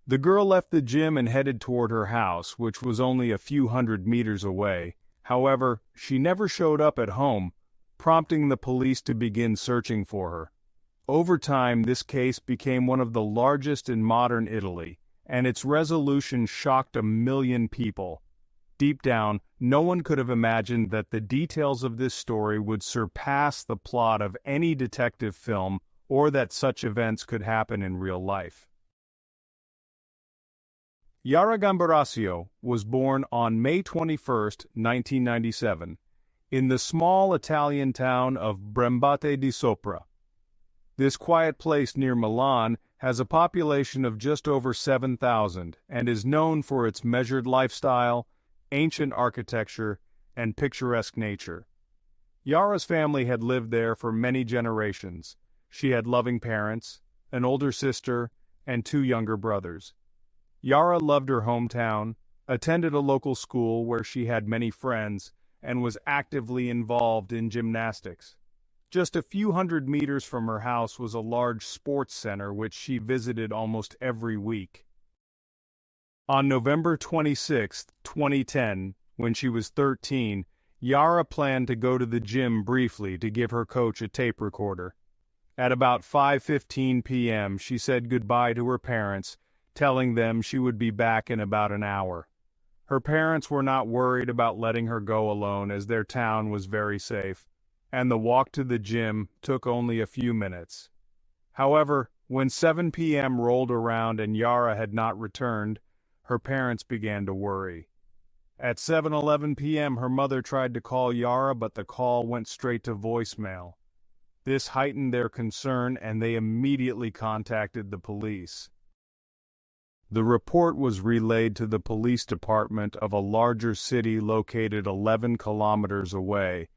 The girl left the gym and headed toward her house, which was only a few hundred meters away. However, she never showed up at home, prompting the police to begin searching for her. Over time, this case became one of the largest in modern Italy, and its resolution shocked 1 million people. Deep down, no one could have imagined that the details of this story would surpass the plot of any detective film, or that such events could happen in real life. Yara Gambarasio was born on May 21, 1997, in the small Italian town of Brembate di Sopra. This quiet place near Milan has a population of just over 7,000 and is known for its measured lifestyle, ancient architecture, and picturesque nature. Yara's family had lived there for many generations. She had loving parents, an older sister, and 2 younger brothers. Yara loved her hometown, attended a local school where she had many friends, and was actively involved in gymnastics. Just a few hundred meters from her house was a large sports center which she visited almost every week. On November 26, 2010, when she was 13, Yara planned to go to the gym briefly to give her coach a tape recorder. At about 5:15 p.m., she said goodbye to her parents, telling them she would be back in about an hour. Her parents were not worried about letting her go alone as their town was very safe, and the walk to the gym took only a few minutes. However, when 7 p.m. rolled around and Yara had not returned, her parents began to worry. At 7:11 p.m., her mother tried to call Yara, but the call went straight to voicemail. This heightened their concern, and they immediately contacted the police. The report was relayed to the police department of a larger city located 11 kilometers away,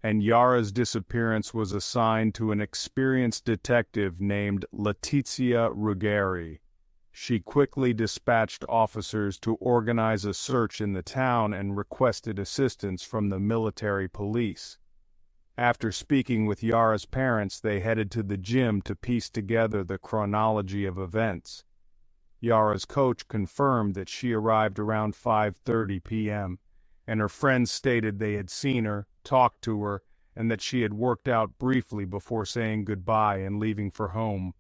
and Yara's disappearance was assigned to an experienced detective named Letizia Ruggeri. She quickly dispatched officers to organize a search in the town and requested assistance from the military police. After speaking with Yara's parents, they headed to the gym to piece together the chronology of events. Yara's coach confirmed that she arrived around 5:30 p.m., and her friends stated they had seen her, talked to her, and that she had worked out briefly before saying goodbye and leaving for home.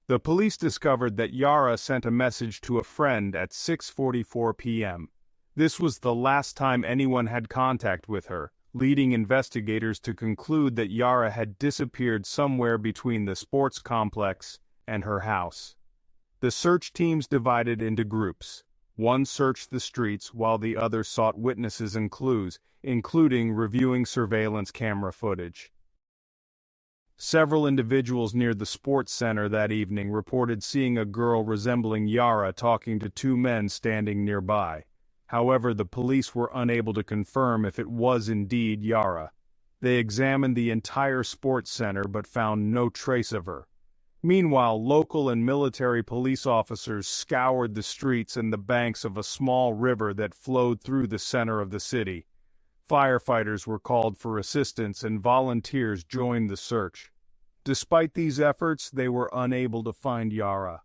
The police discovered that Yara sent a message to a friend at 6:44 p.m. This was the last time anyone had contact with her, leading investigators to conclude that Yara had disappeared somewhere between the sports complex and her house. The search teams divided into groups. One searched the streets while the other sought witnesses and clues, including reviewing surveillance camera footage. Several individuals near the sports center that evening reported seeing a girl resembling Yara talking to 2 men standing nearby. However, the police were unable to confirm if it was indeed Yara. They examined the entire sports center but found no trace of her. Meanwhile, local and military police officers scoured the streets and the banks of a small river that flowed through the center of the city. Firefighters were called for assistance and volunteers joined the search. Despite these efforts, they were unable to find Yara.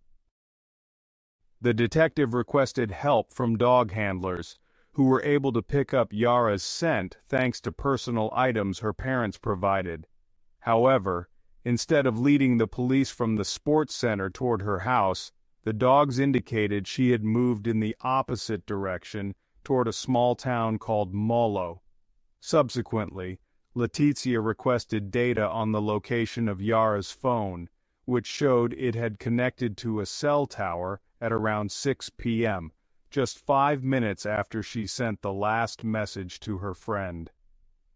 The detective requested help from dog handlers, who were able to pick up Yara's scent thanks to personal items her parents provided. However, instead of leading the police from the sports center toward her house, the dogs indicated she had moved in the opposite direction toward a small town called Molo. Subsequently, Letizia requested data on the location of Yara's phone, which showed it had connected to a cell tower at around 6 p.m., just 5 minutes after she sent the last message to her friend.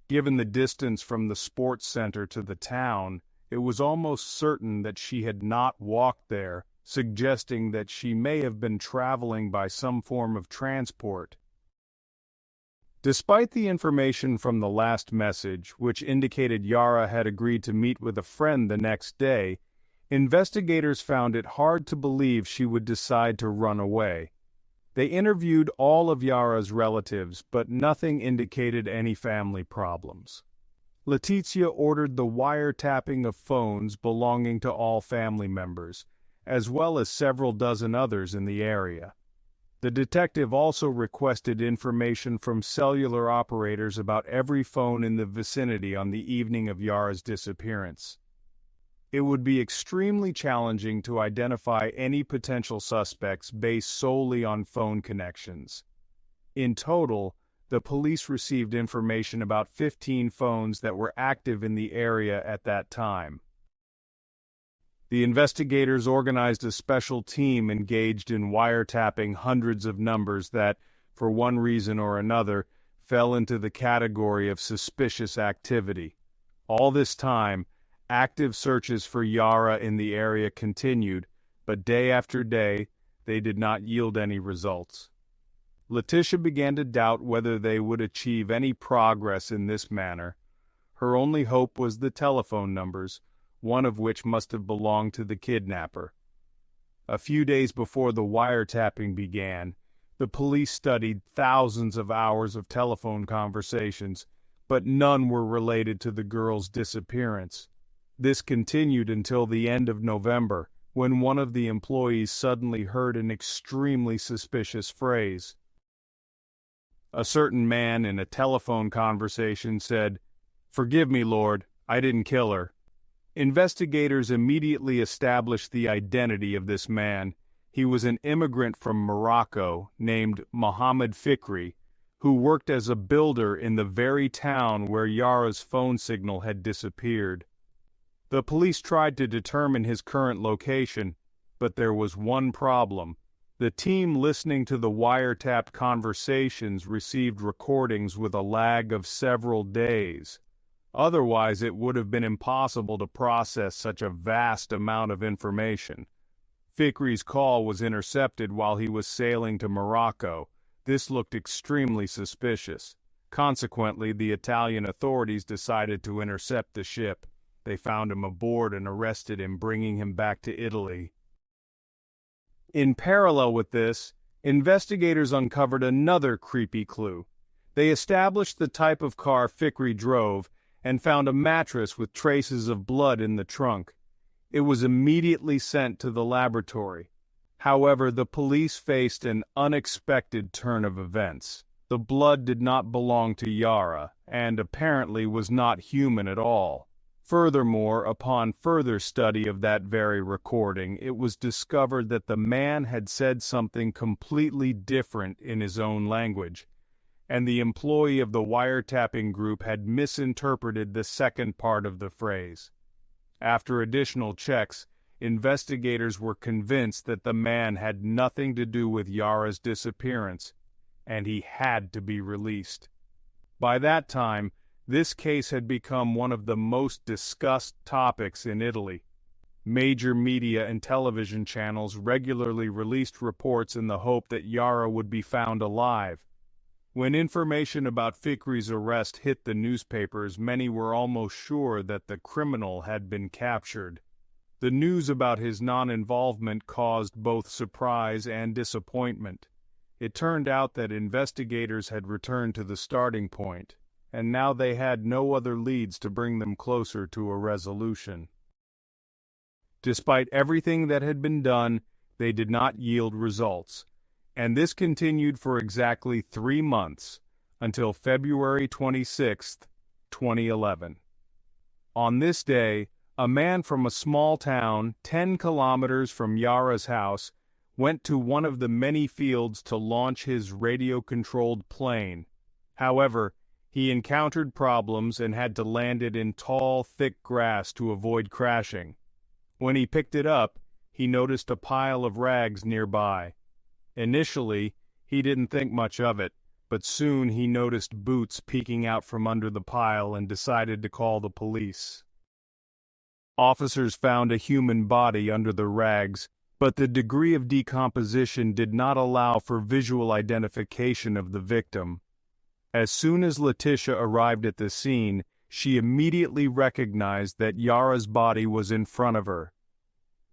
Given the distance from the sports center to the town, it was almost certain that she had not walked there, suggesting that she may have been traveling by some form of transport. Despite the information from the last message, which indicated Yara had agreed to meet with a friend the next day, investigators found it hard to believe she would decide to run away. They interviewed all of Yara's relatives, but nothing indicated any family problems. Letizia ordered the wiretapping of phones belonging to all family members, as well as several dozen others in the area. The detective also requested information from cellular operators about every phone in the vicinity on the evening of Yara's disappearance. It would be extremely challenging to identify any potential suspects based solely on phone connections. In total, the police received information about 15 phones that were active in the area at that time. The investigators organized a special team engaged in wiretapping hundreds of numbers that, for one reason or another, fell into the category of suspicious activity. All this time, active searches for Yara in the area continued, but day after day, they did not yield any results. Letitia began to doubt whether they would achieve any progress in this manner. Her only hope was the telephone numbers, one of which must have belonged to the kidnapper. A few days before the wiretapping began, the police studied thousands of hours of telephone conversations, but none were related to the girl's disappearance. This continued until the end of November, when one of the employees suddenly heard an extremely suspicious phrase. A certain man in a telephone conversation said, "Forgive me, Lord, I didn't kill her." Investigators immediately established the identity of this man. He was an immigrant from Morocco named Mohammed Fikri, who worked as a builder in the very town where Yara's phone signal had disappeared. The police tried to determine his current location, but there was one problem. The team listening to the wiretapped conversations received recordings with a lag of several days. Otherwise, it would have been impossible to process such a vast amount of information. Fikri's call was intercepted while he was sailing to Morocco. This looked extremely suspicious. Consequently, the Italian authorities decided to intercept the ship. They found him aboard and arrested him, bringing him back to Italy. In parallel with this, investigators uncovered another creepy clue. They established the type of car Fikri drove and found a mattress with traces of blood in the trunk. It was immediately sent to the laboratory. However, the police faced an unexpected turn of events. The blood did not belong to Yara, and apparently was not human at all. Furthermore, upon further study of that very recording, it was discovered that the man had said something completely different in his own language, and the employee of the wiretapping group had misinterpreted the second part of the phrase. After additional checks, investigators were convinced that the man had nothing to do with Yara's disappearance, and he had to be released. By that time, this case had become one of the most discussed topics in Italy. Major media and television channels regularly released reports in the hope that Yara would be found alive. When information about Fikri's arrest hit the newspapers, many were almost sure that the criminal had been captured. The news about his non-involvement caused both surprise and disappointment. It turned out that investigators had returned to the starting point, and now they had no other leads to bring them closer to a resolution. Despite everything that had been done, they did not yield results, and this continued for exactly 3 months, until February 26, 2011. On this day, a man from a small town 10 kilometers from Yara's house went to one of the many fields to launch his radio-controlled plane. However, he encountered problems and had to land it in tall, thick grass to avoid crashing. When he picked it up, he noticed a pile of rags nearby. Initially, he didn't think much of it, but soon he noticed boots peeking out from under the pile and decided to call the police. Officers found a human body under the rags, but the degree of decomposition did not allow for visual identification of the victim. As soon as Letitia arrived at the scene, she immediately recognized that Yara's body was in front of her.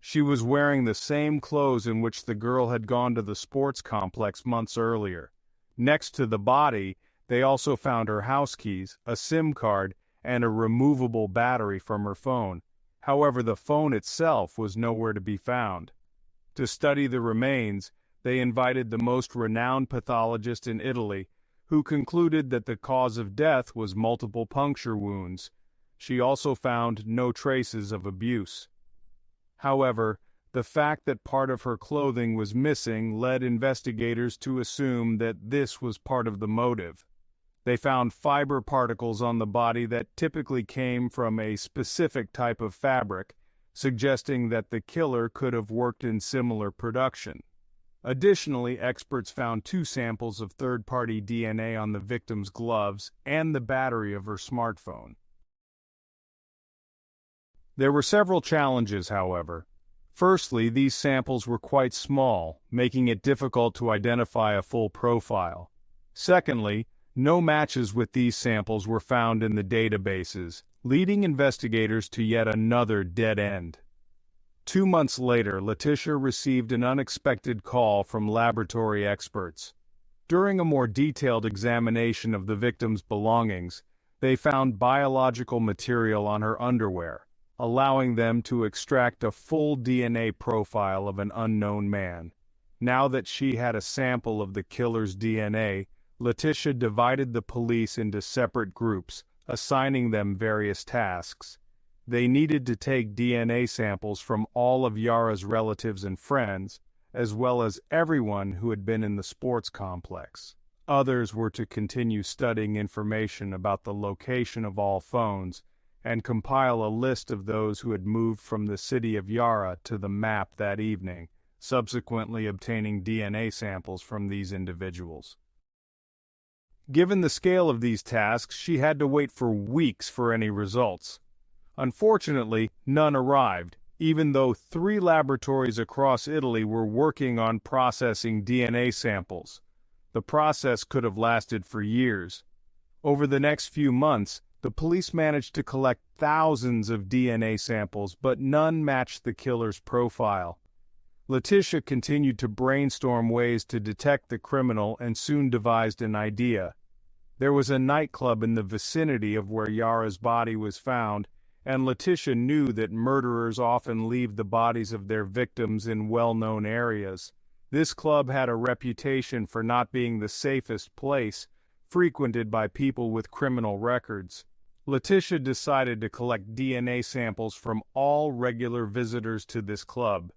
She was wearing the same clothes in which the girl had gone to the sports complex months earlier. Next to the body, they also found her house keys, a SIM card, and a removable battery from her phone. However, the phone itself was nowhere to be found. To study the remains, they invited the most renowned pathologist in Italy, who concluded that the cause of death was multiple puncture wounds. She also found no traces of abuse. However, the fact that part of her clothing was missing led investigators to assume that this was part of the motive. They found fiber particles on the body that typically came from a specific type of fabric, suggesting that the killer could have worked in similar production. Additionally, experts found 2 samples of third-party DNA on the victim's gloves and the battery of her smartphone. There were several challenges, however. Firstly, these samples were quite small, making it difficult to identify a full profile. Secondly, no matches with these samples were found in the databases, leading investigators to yet another dead end. 2 months later, Letitia received an unexpected call from laboratory experts. During a more detailed examination of the victim's belongings, they found biological material on her underwear, allowing them to extract a full DNA profile of an unknown man. Now that she had a sample of the killer's DNA, Letitia divided the police into separate groups, assigning them various tasks. They needed to take DNA samples from all of Yara's relatives and friends, as well as everyone who had been in the sports complex. Others were to continue studying information about the location of all phones and compile a list of those who had moved from the city of Yara to the map that evening, subsequently obtaining DNA samples from these individuals. Given the scale of these tasks, she had to wait for weeks for any results. Unfortunately, none arrived, even though 3 laboratories across Italy were working on processing DNA samples. The process could have lasted for years. Over the next few months, the police managed to collect thousands of DNA samples, but none matched the killer's profile. Letitia continued to brainstorm ways to detect the criminal and soon devised an idea. There was a nightclub in the vicinity of where Yara's body was found, and Letitia knew that murderers often leave the bodies of their victims in well-known areas. This club had a reputation for not being the safest place, frequented by people with criminal records. Letitia decided to collect DNA samples from all regular visitors to this club.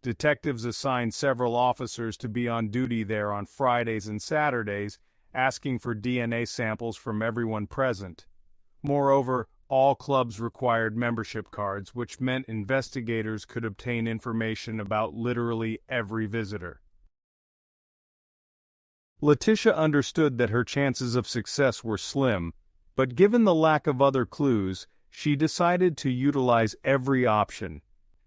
Detectives assigned several officers to be on duty there on Fridays and Saturdays, asking for DNA samples from everyone present. Moreover, all clubs required membership cards, which meant investigators could obtain information about literally every visitor. Letitia understood that her chances of success were slim, but given the lack of other clues, she decided to utilize every option.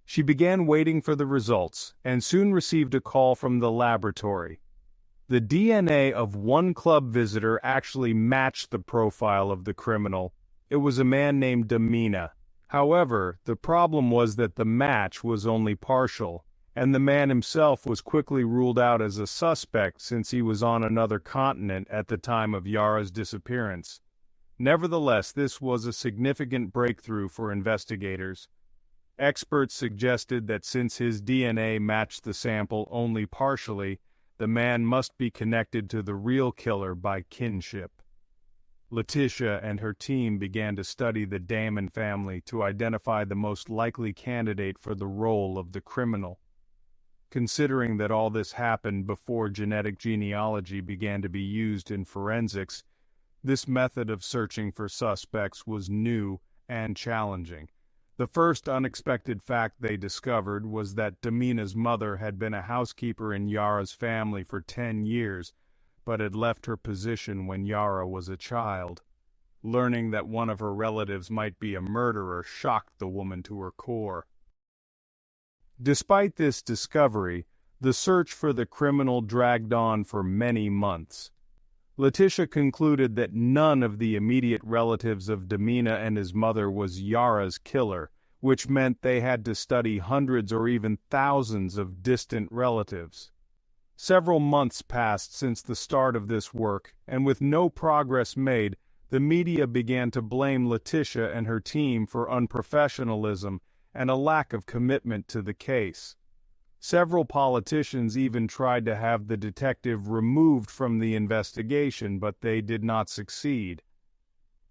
She began waiting for the results, and soon received a call from the laboratory. The DNA of one club visitor actually matched the profile of the criminal. It was a man named Damina. However, the problem was that the match was only partial, and the man himself was quickly ruled out as a suspect since he was on another continent at the time of Yara's disappearance. Nevertheless, this was a significant breakthrough for investigators. Experts suggested that since his DNA matched the sample only partially, the man must be connected to the real killer by kinship. Letitia and her team began to study the Damon family to identify the most likely candidate for the role of the criminal. Considering that all this happened before genetic genealogy began to be used in forensics, this method of searching for suspects was new and challenging. The first unexpected fact they discovered was that Damina's mother had been a housekeeper in Yara's family for 10 years, but had left her position when Yara was a child. Learning that one of her relatives might be a murderer shocked the woman to her core. Despite this discovery, the search for the criminal dragged on for many months. Letitia concluded that none of the immediate relatives of Damina and his mother was Yara's killer, which meant they had to study hundreds or even thousands of distant relatives. Several months passed since the start of this work, and with no progress made, the media began to blame Letitia and her team for unprofessionalism and a lack of commitment to the case. Several politicians even tried to have the detective removed from the investigation, but they did not succeed.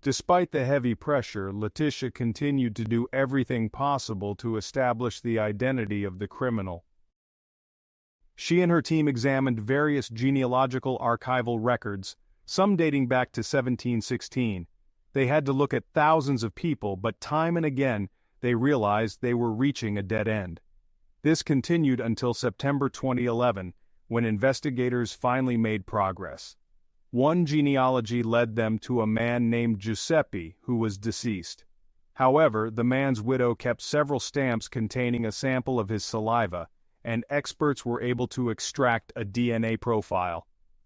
Despite the heavy pressure, Letitia continued to do everything possible to establish the identity of the criminal. She and her team examined various genealogical archival records, some dating back to 1716. They had to look at thousands of people, but time and again, they realized they were reaching a dead end. This continued until September 2011, when investigators finally made progress. One genealogy led them to a man named Giuseppe, who was deceased. However, the man's widow kept several stamps containing a sample of his saliva, and experts were able to extract a DNA profile.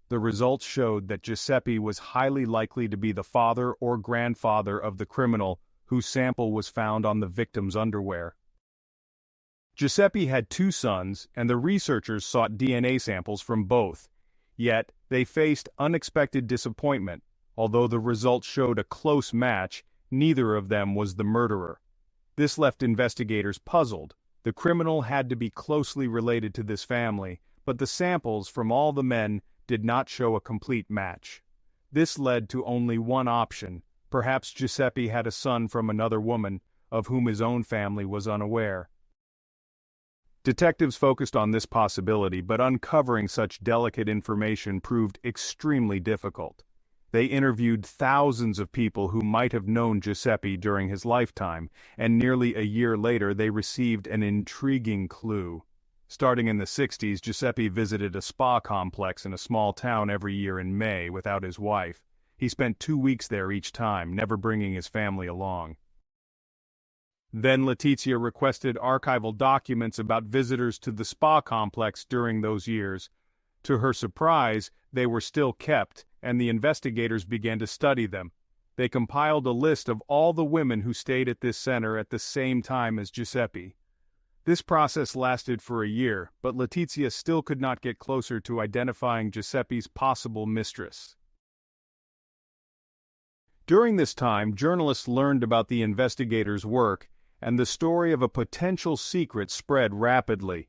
The results showed that Giuseppe was highly likely to be the father or grandfather of the criminal whose sample was found on the victim's underwear. Giuseppe had 2 sons, and the researchers sought DNA samples from both. Yet, they faced unexpected disappointment. Although the results showed a close match, neither of them was the murderer. This left investigators puzzled. The criminal had to be closely related to this family, but the samples from all the men did not show a complete match. This led to only one option. Perhaps Giuseppe had a son from another woman, of whom his own family was unaware. Detectives focused on this possibility, but uncovering such delicate information proved extremely difficult. They interviewed thousands of people who might have known Giuseppe during his lifetime, and nearly a year later they received an intriguing clue. Starting in the 60s, Giuseppe visited a spa complex in a small town every year in May without his wife. He spent 2 weeks there each time, never bringing his family along. Then Letitia requested archival documents about visitors to the spa complex during those years. To her surprise, they were still kept, and the investigators began to study them. They compiled a list of all the women who stayed at this center at the same time as Giuseppe. This process lasted for a year, but Letitia still could not get closer to identifying Giuseppe's possible mistress. During this time, journalists learned about the investigators' work, and the story of a potential secret spread rapidly.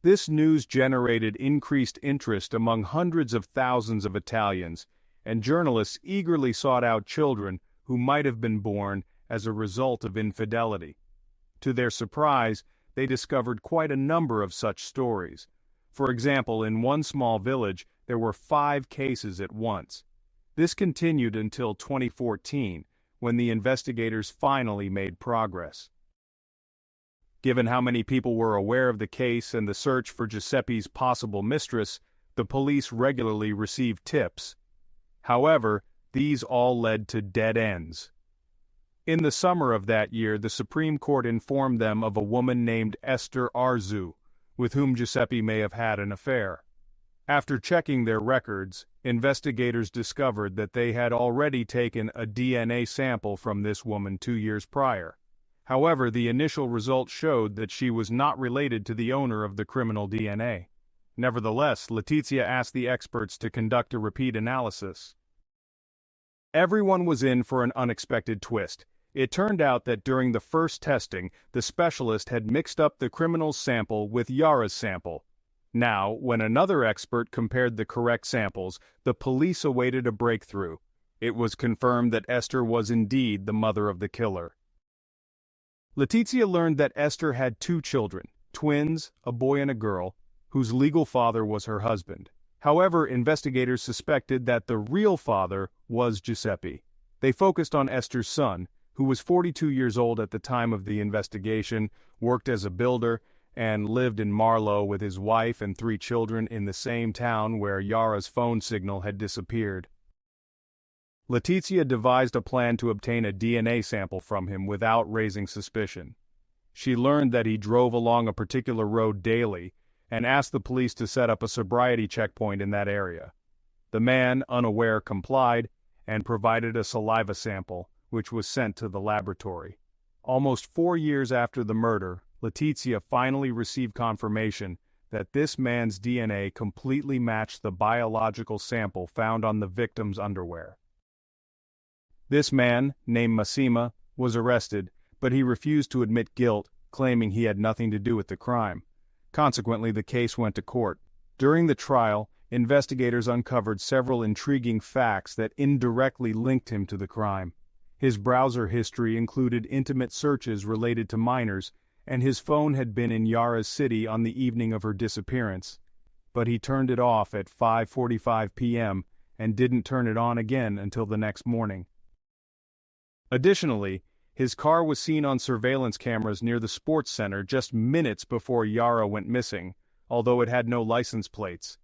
This news generated increased interest among hundreds of thousands of Italians, and journalists eagerly sought out children who might have been born as a result of infidelity. To their surprise, they discovered quite a number of such stories. For example, in one small village, there were 5 cases at once. This continued until 2014, when the investigators finally made progress. Given how many people were aware of the case and the search for Giuseppe's possible mistress, the police regularly received tips. However, these all led to dead ends. In the summer of that year, the Supreme Court informed them of a woman named Esther Arzu, with whom Giuseppe may have had an affair. After checking their records, investigators discovered that they had already taken a DNA sample from this woman 2 years prior. However, the initial results showed that she was not related to the owner of the criminal DNA. Nevertheless, Letitia asked the experts to conduct a repeat analysis. Everyone was in for an unexpected twist. It turned out that during the first testing, the specialist had mixed up the criminal's sample with Yara's sample. Now, when another expert compared the correct samples, the police awaited a breakthrough. It was confirmed that Esther was indeed the mother of the killer. Letitia learned that Esther had 2 children, twins, a boy and a girl, whose legal father was her husband. However, investigators suspected that the real father was Giuseppe. They focused on Esther's son, who was 42 years old at the time of the investigation, worked as a builder, and lived in Marlow with his wife and 3 children in the same town where Yara's phone signal had disappeared. Letitia devised a plan to obtain a DNA sample from him without raising suspicion. She learned that he drove along a particular road daily and asked the police to set up a sobriety checkpoint in that area. The man, unaware, complied and provided a saliva sample, which was sent to the laboratory. Almost 4 years after the murder, Letitia finally received confirmation that this man's DNA completely matched the biological sample found on the victim's underwear. This man, named Massima, was arrested, but he refused to admit guilt, claiming he had nothing to do with the crime. Consequently, the case went to court. During the trial, investigators uncovered several intriguing facts that indirectly linked him to the crime. His browser history included intimate searches related to minors, and his phone had been in Yara's city on the evening of her disappearance. But he turned it off at 5:45 p.m. and didn't turn it on again until the next morning. Additionally, his car was seen on surveillance cameras near the sports center just minutes before Yara went missing, although it had no license plates.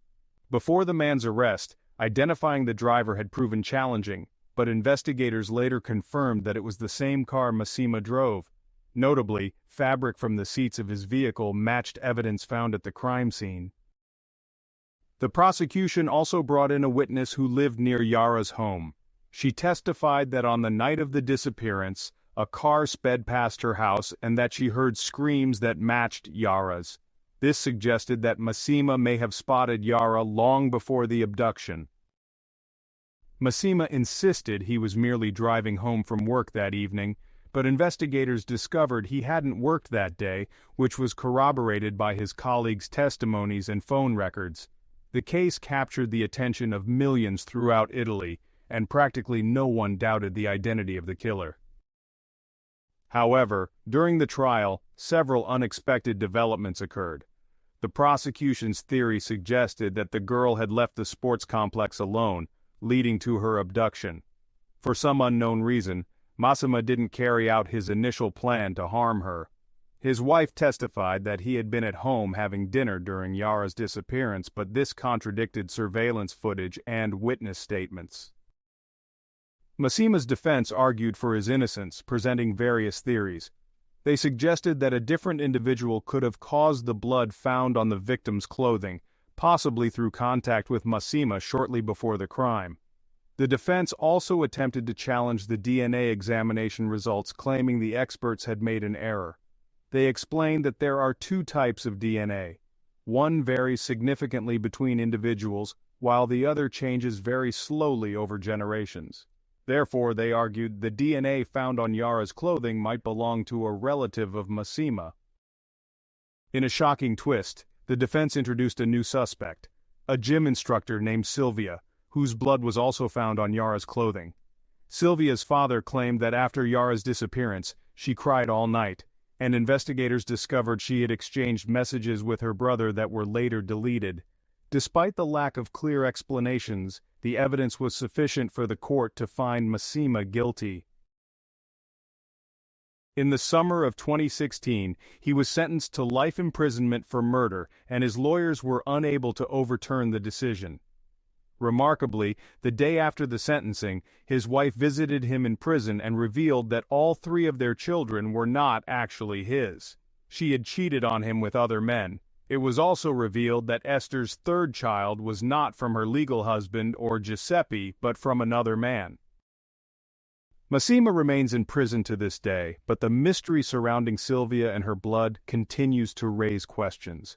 Before the man's arrest, identifying the driver had proven challenging, but investigators later confirmed that it was the same car Massima drove. Notably, fabric from the seats of his vehicle matched evidence found at the crime scene. The prosecution also brought in a witness who lived near Yara's home. She testified that on the night of the disappearance, a car sped past her house and that she heard screams that matched Yara's. This suggested that Massima may have spotted Yara long before the abduction. Massima insisted he was merely driving home from work that evening, but investigators discovered he hadn't worked that day, which was corroborated by his colleagues' testimonies and phone records. The case captured the attention of millions throughout Italy, and practically no one doubted the identity of the killer. However, during the trial, several unexpected developments occurred. The prosecution's theory suggested that the girl had left the sports complex alone, leading to her abduction. For some unknown reason, Massima didn't carry out his initial plan to harm her. His wife testified that he had been at home having dinner during Yara's disappearance, but this contradicted surveillance footage and witness statements. Massima's defense argued for his innocence, presenting various theories. They suggested that a different individual could have caused the blood found on the victim's clothing, possibly through contact with Massima shortly before the crime. The defense also attempted to challenge the DNA examination results, claiming the experts had made an error. They explained that there are two types of DNA. One varies significantly between individuals, while the other changes very slowly over generations. Therefore, they argued the DNA found on Yara's clothing might belong to a relative of Massima. In a shocking twist, the defense introduced a new suspect, a gym instructor named Sylvia, whose blood was also found on Yara's clothing. Sylvia's father claimed that after Yara's disappearance, she cried all night, and investigators discovered she had exchanged messages with her brother that were later deleted. Despite the lack of clear explanations, the evidence was sufficient for the court to find Massima guilty. In the summer of 2016, he was sentenced to life imprisonment for murder, and his lawyers were unable to overturn the decision. Remarkably, the day after the sentencing, his wife visited him in prison and revealed that all three of their children were not actually his. She had cheated on him with other men. It was also revealed that Esther's third child was not from her legal husband or Giuseppe, but from another man. Massima remains in prison to this day, but the mystery surrounding Sylvia and her blood continues to raise questions.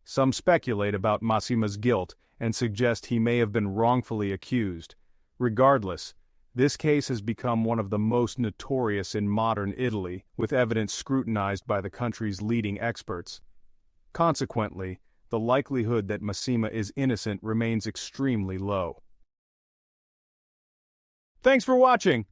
Some speculate about Massima's guilt and suggest he may have been wrongfully accused. Regardless, this case has become one of the most notorious in modern Italy, with evidence scrutinized by the country's leading experts. Consequently, the likelihood that Massima is innocent remains extremely low. Thanks for watching!